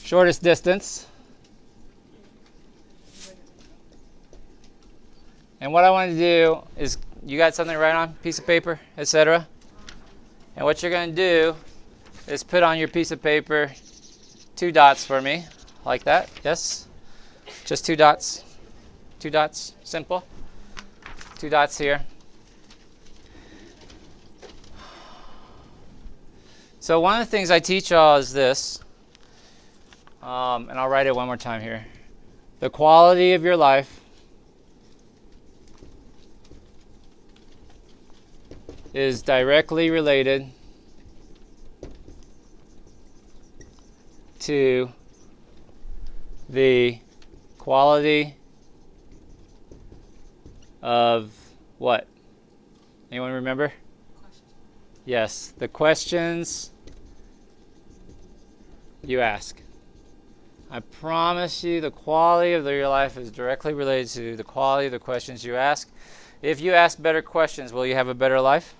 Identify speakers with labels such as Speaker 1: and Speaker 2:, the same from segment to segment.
Speaker 1: shortest distance. And what I want to do is, you got something to write on, piece of paper, etc. And what you're going to do is put on your piece of paper 2 dots for me, like that. Yes? Just 2 dots. 2 dots, simple. 2 dots here. So one of the things I teach y'all is this, and I'll write it one more time here. The quality of your life is directly related to the quality of what? Anyone remember? Yes, the questions you ask. I promise you the quality of your life is directly related to the quality of the questions you ask. If you ask better questions, will you have a better life?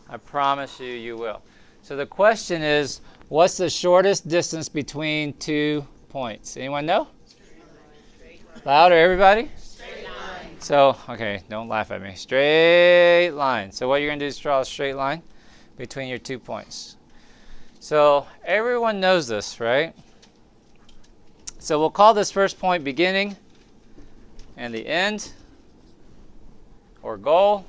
Speaker 1: I promise you, you will. So the question is, what's the shortest distance between 2 points? Anyone know? Louder, everybody?
Speaker 2: Straight line.
Speaker 1: So, okay, don't laugh at me. Straight line. So what you're going to do is draw a straight line between your 2 points. So everyone knows this, right? So we'll call this first point beginning and the end, or goal.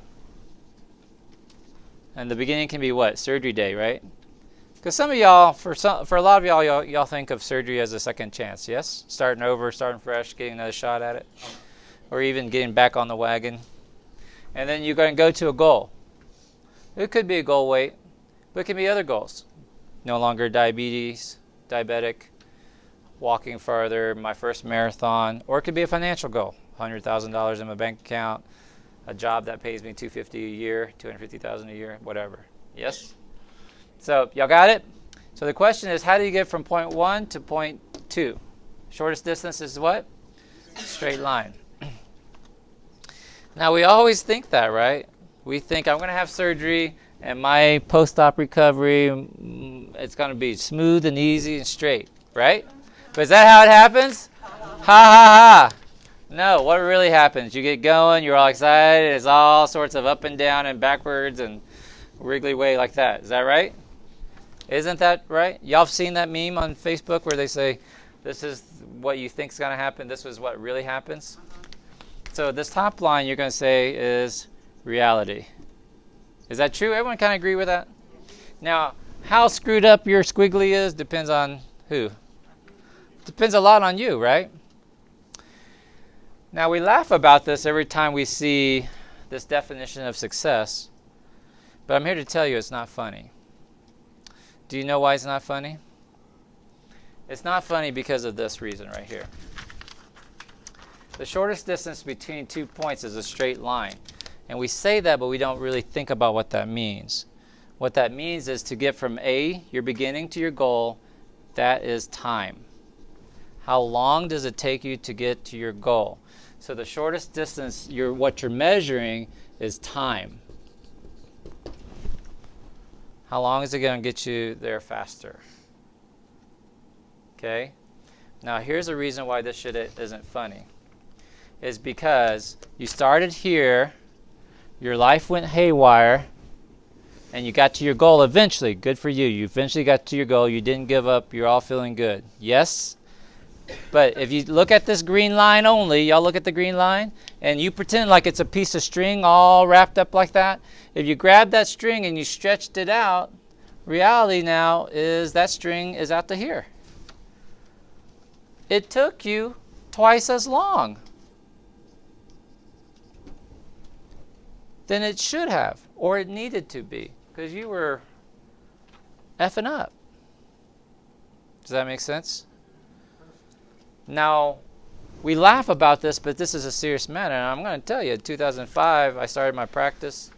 Speaker 1: And the beginning can be what? Surgery day, right? Because some of y'all, for a lot of y'all think of surgery as a second chance, yes? Starting over, starting fresh, getting another shot at it, or even getting back on the wagon. And then you're going to go to a goal. It could be a goal weight, but it can be other goals. No longer diabetic, walking farther, my first marathon, or it could be a financial goal, $100,000 in my bank account, a job that pays me $250,000 a year, $250,000 a year, whatever. Yes? So y'all got it? So the question is, how do you get from point 1 to point 2? Shortest distance is what? Straight line. Now we always think that, right? We think I'm going to have surgery and my post-op recovery, it's going to be smooth and easy and straight, right? But is that how it happens? Ha ha ha. No, what really happens? You get going, you're all excited, it's all sorts of up and down and backwards and wiggly way like that. Is that right? Isn't that right? Y'all have seen that meme on Facebook where they say, this is what you think is going to happen, this is what really happens? So this top line you're going to say is reality. Is that true? Everyone kind of agree with that? Now, how screwed up your squiggly is depends on who? Depends a lot on you, right? Now, we laugh about this every time we see this definition of success, but I'm here to tell you it's not funny. Do you know why it's not funny? It's not funny because of this reason right here. The shortest distance between 2 points is a straight line. And we say that, but we don't really think about what that means. What that means is to get from A, your beginning, to your goal, that is time. How long does it take you to get to your goal? So the shortest distance, what you're measuring is time. How long is it going to get you there faster? Okay? Now here's the reason why this shit isn't funny. Is because you started here, your life went haywire, and you got to your goal eventually. Good for you. You eventually got to your goal. You didn't give up. You're all feeling good. Yes? But if you look at this green line only, y'all look at the green line, and you pretend like it's a piece of string all wrapped up like that. If you grab that string and you stretched it out, reality now is that string is out to here. It took you twice as long than it should have, or it needed to be, because you were effing up. Does that make sense? Now, we laugh about this, but this is a serious matter. And I'm going to tell you, in 2005, I started my practice,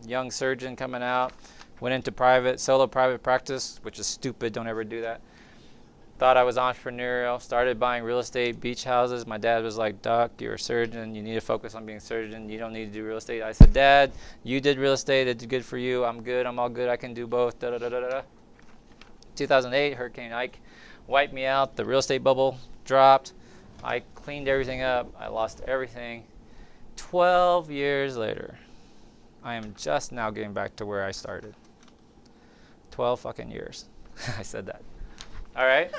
Speaker 1: young surgeon coming out, went into solo private practice, which is stupid, don't ever do that. Thought I was entrepreneurial, started buying real estate, beach houses. My dad was like, Duc, you're a surgeon, you need to focus on being a surgeon, you don't need to do real estate. I said, Dad, you did real estate, it's good for you, I'm good, I'm all good, I can do both, da da da da da. 2008, Hurricane Ike wiped me out. The real estate bubble dropped. I cleaned everything up. I lost everything. 12 years later, I am just now getting back to where I started. 12 fucking years. I said that. All right?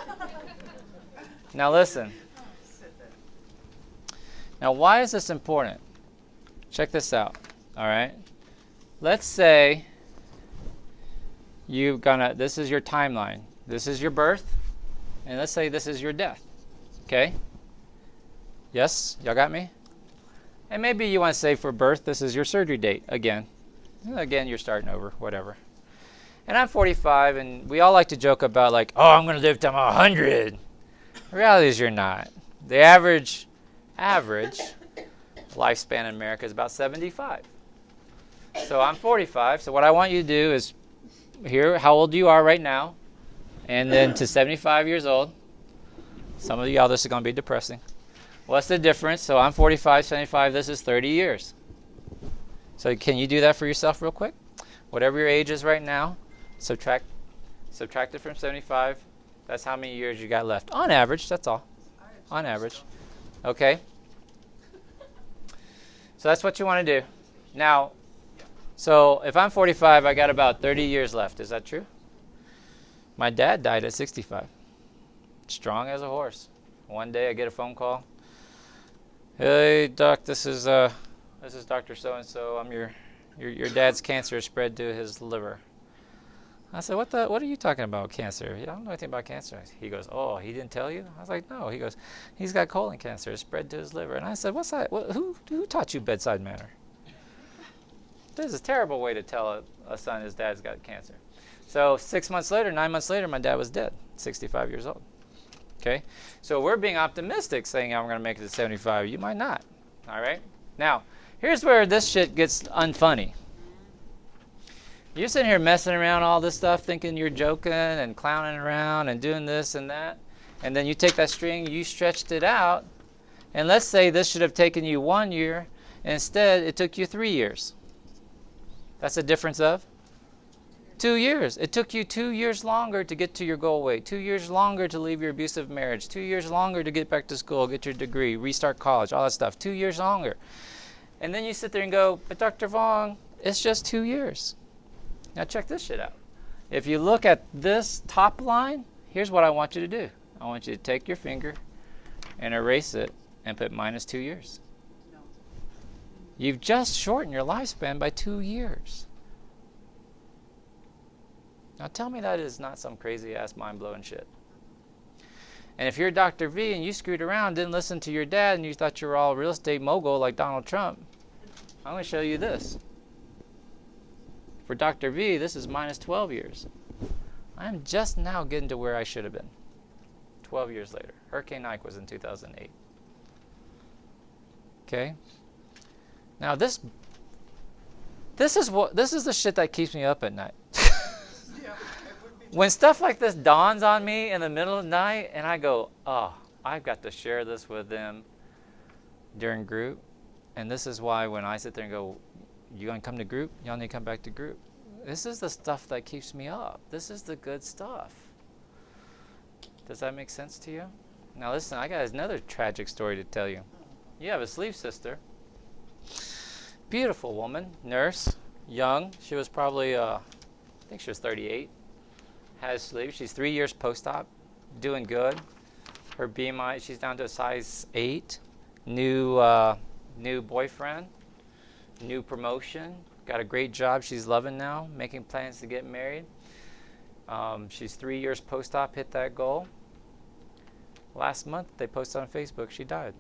Speaker 1: Now listen. Now why is this important? Check this out. All right? Let's say this is your timeline. This is your birth. And let's say this is your death. Okay? Yes? Y'all got me? And maybe you want to say for birth, this is your surgery date. Again, you're starting over, whatever. And I'm 45, and we all like to joke about like, oh, I'm going to live till I'm 100. The reality is you're not. The average lifespan in America is about 75. So I'm 45. So what I want you to do is hear how old you are right now, and then to 75 years old. Some of y'all, this is going to be depressing. What's the difference? So I'm 45, 75. This is 30 years. So can you do that for yourself real quick? Whatever your age is right now, subtract it from 75. That's how many years you got left. On average, that's all. On average. Okay? So that's what you want to do. Now, so if I'm 45, I got about 30 years left. Is that true? My dad died at 65. Strong as a horse. One day I get a phone call. Hey, Doc, this is Dr. So-and-so. I'm your dad's cancer spread to his liver. I said, what are you talking about, cancer? Yeah, I don't know anything about cancer. He goes, oh, he didn't tell you? I was like, no. He goes, he's got colon cancer. It's spread to his liver. And I said, what's that? Who taught you bedside manner? This is a terrible way to tell a son his dad's got cancer. So 9 months later, my dad was dead, 65 years old. Okay? So we're being optimistic, saying I'm going to make it to 75. You might not. All right? Now, here's where this shit gets unfunny. You're sitting here messing around all this stuff, thinking you're joking and clowning around and doing this and that. And then you take that string, you stretched it out, and let's say this should have taken you 1 year. Instead, it took you 3 years. That's a difference of 2 years. It took you 2 years longer to get to your goal weight, 2 years longer to leave your abusive marriage, 2 years longer to get back to school, get your degree, restart college, all that stuff. 2 years longer. And then you sit there and go, but Dr. Vuong, it's just 2 years. Now check this shit out. If you look at this top line, here's what I want you to do. I want you to take your finger and erase it and put -2 years. No. You've just shortened your lifespan by 2 years. Now tell me that is not some crazy ass mind-blowing shit. And if you're Dr. V and you screwed around, didn't listen to your dad, and you thought you were all real estate mogul like Donald Trump, I'm going to show you this. For Dr. V, this is -12 years. I'm just now getting to where I should have been. 12 years later. Hurricane Ike was in 2008. Okay? Now this is the shit that keeps me up at night. When stuff like this dawns on me in the middle of the night and I go, oh, I've got to share this with them during group. And this is why when I sit there and go, you going to come to group? Y'all need to come back to group. This is the stuff that keeps me up. This is the good stuff. Does that make sense to you? Now listen, I got another tragic story to tell you. You have a sleep sister. Beautiful woman, nurse, young. She was probably, I think she was 38. Has sleep. She's 3 years post-op, doing good. Her BMI, she's down to a size 8. New boyfriend, new promotion. Got a great job she's loving now, making plans to get married. She's 3 years post-op, hit that goal. Last month, they posted on Facebook, she died.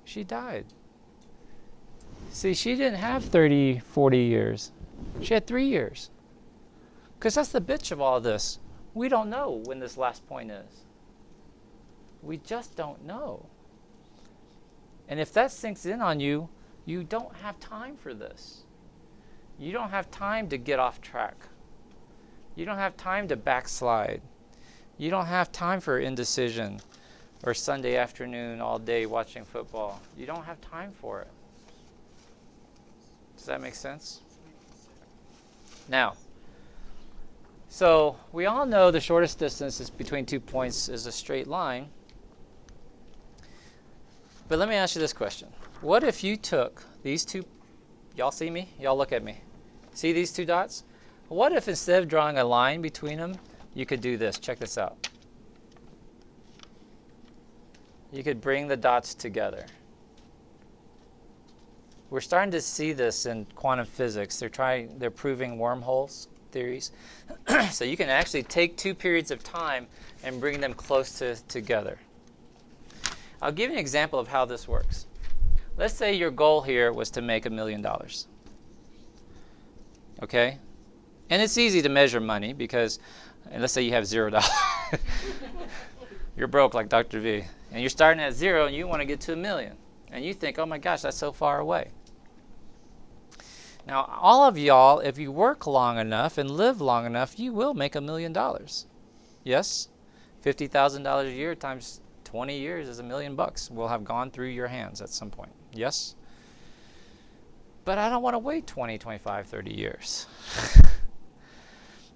Speaker 1: She died. See, she didn't have 30, 40 years. She had 3 years. Because that's the bitch of all this. We don't know when this last point is. We just don't know. And if that sinks in on you, you don't have time for this. You don't have time to get off track. You don't have time to backslide. You don't have time for indecision or Sunday afternoon all day watching football. You don't have time for it. Does that make sense? Now, So we all know the shortest distance is between 2 points is a straight line. But let me ask you this question. What if you took these two, y'all see me? Y'all look at me. See these two dots? What if instead of drawing a line between them, you could do this? Check this out. You could bring the dots together. We're starting to see this in quantum physics. They're proving wormholes theories. So you can actually take two periods of time and bring them close together. I'll give you an example of how this works. Let's say your goal here was to make $1 million. Okay? And it's easy to measure money because, and let's say you have $0. You're broke like Dr. V. And you're starting at 0 and you want to get to $1 million. And you think, oh my gosh, that's so far away. Now, all of y'all, if you work long enough and live long enough, you will make $1 million. Yes? $50,000 a year times 20 years is $1 million will have gone through your hands at some point. Yes? But I don't want to wait 20, 25, 30 years.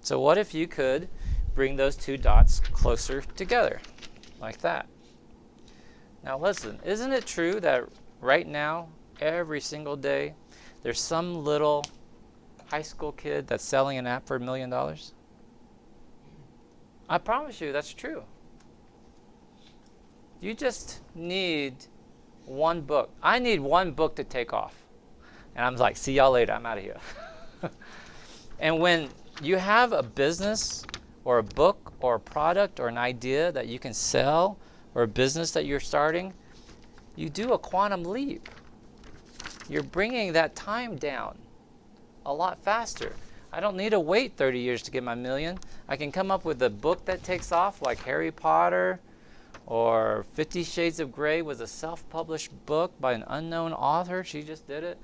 Speaker 1: So what if you could bring those two dots closer together, like that? Now listen, isn't it true that right now, every single day, there's some little high school kid that's selling an app for $1 million? I promise you that's true. You just need one book. I need one book to take off. And I'm like, see y'all later, I'm out of here. And when you have a business or a book or a product or an idea that you can sell or a business that you're starting, you do a quantum leap. You're bringing that time down a lot faster. I don't need to wait 30 years to get my $1 million. I can come up with a book that takes off like Harry Potter, or 50 Shades of Grey was a self-published book by an unknown author. She just did it.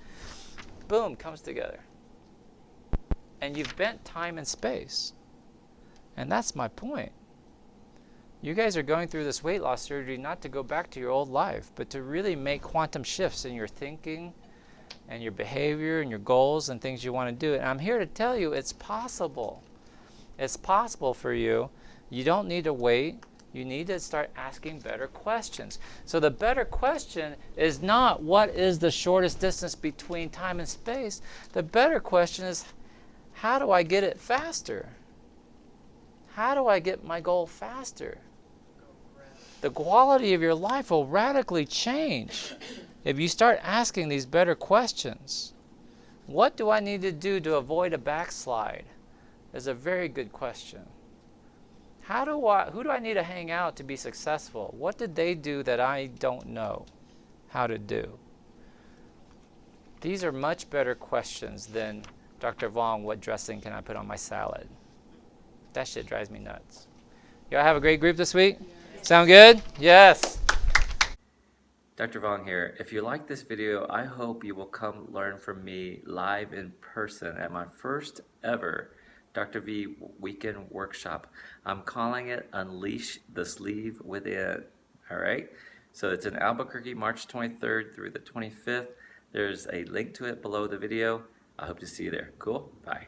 Speaker 1: Boom, comes together. And you've bent time and space. And that's my point. You guys are going through this weight loss surgery not to go back to your old life, but to really make quantum shifts in your thinking and your behavior and your goals and things you want to do. And I'm here to tell you it's possible. It's possible for you. You don't need to wait. You need to start asking better questions. So the better question is not what is the shortest distance between time and space. The better question is, how do I get it faster? How do I get my goal faster? The quality of your life will radically change if you start asking these better questions. What do I need to do to avoid a backslide? Is a very good question. Who do I need to hang out to be successful? What did they do that I don't know how to do? These are much better questions than, Dr. Vuong, what dressing can I put on my salad? That shit drives me nuts. Y'all have a great group this week? Yeah. Sound good? Yes. Dr. Vuong here. If you like this video, I hope you will come learn from me live in person at my first ever Dr. V weekend workshop. I'm calling it Unleash the Sleeve Within. All right? So it's in Albuquerque, March 23rd through the 25th. There's a link to it below the video. I hope to see you there. Cool? Bye.